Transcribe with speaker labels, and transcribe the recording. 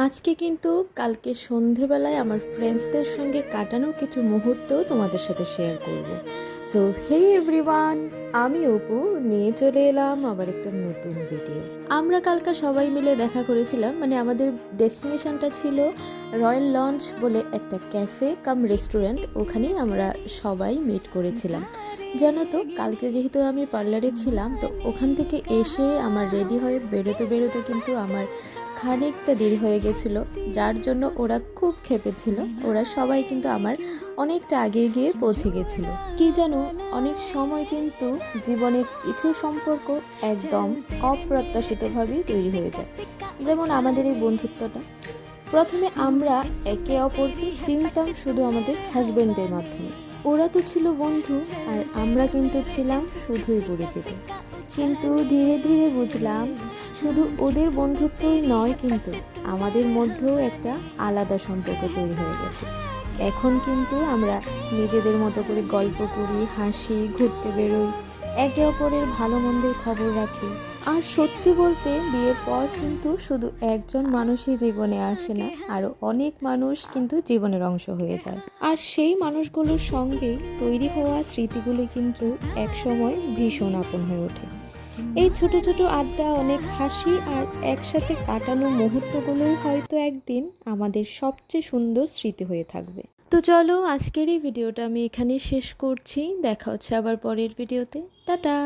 Speaker 1: আজকে কিন্তু কালকে সন্ধেবেলায় আমার ফ্রেন্ডসদের সঙ্গে কাটানো কিছু মুহূর্ত তোমাদের সাথে শেয়ার করব। সো হে এভরিওয়ান, আমি অপু নিয়ে চলে এলাম আবার একটা নতুন ভিডিও। আমরা কালকে সবাই মিলে দেখা করেছিলাম, মানে আমাদের ডেস্টিনেশনটা ছিল রয়্যাল লঞ্চ বলে একটা ক্যাফে কাম রেস্টুরেন্ট, ওখানেই আমরা সবাই মিট করেছিলাম। জানো তো, কালকে যেহেতু আমি পার্লারে ছিলাম, তো ওখান থেকে এসে আমার রেডি হয়ে বেরোতে কিন্তু আমার খানিকটা দেরি হয়ে গেছিলো, যার জন্য ওরা খুব ক্ষেপেছিল। ওরা সবাই কিন্তু আমার অনেকটা আগে গিয়ে পৌঁছে গেছিলো। কি জানো, অনেক সময় কিন্তু জীবনে কিছু সম্পর্ক একদম অপ্রত্যাশিতভাবেই তৈরি হয়ে যায়। যেমন আমাদের এই বন্ধুত্বটা, প্রথমে আমরা একে অপরকে চিনতাম শুধু আমাদের হাজবেন্ডের মাধ্যমে। ওরা তো ছিল বন্ধু আর আমরা কিন্তু ছিলাম শুধুই পরিচিত। কিন্তু ধীরে ধীরে বুঝলাম শুধু ওদের বন্ধুত্বই নয়, কিন্তু আমাদের মধ্যেও একটা আলাদা সম্পর্ক তৈরি হয়ে গেছে। এখন কিন্তু আমরা নিজেদের মতো করে গল্প করি, হাসি, ঘুরতে বেরোই, একে অপরের ভালো মন্দের খবর রাখি। আর সত্যি বলতে বিয়ের পর কিন্তু শুধু একজন মানুষই জীবনে আসে না, আরও অনেক মানুষ কিন্তু জীবনের অংশ হয়ে যায়। আর সেই মানুষগুলোর সঙ্গে তৈরি হওয়া স্মৃতিগুলি কিন্তু একসময় ভীষণ আপন হয়ে ওঠে। এই ছোট ছোট আড্ডা, অনেক হাসি আর একসাথে কাটানো মুহূর্তগুলোই হয়তো একদিন আমাদের সবচেয়ে সুন্দর স্মৃতি হয়ে থাকবে। তো চলো, আজকের এই ভিডিওটা আমি এখানেই শেষ করছি। দেখা হচ্ছে আবার পরের ভিডিওতে। টাটা।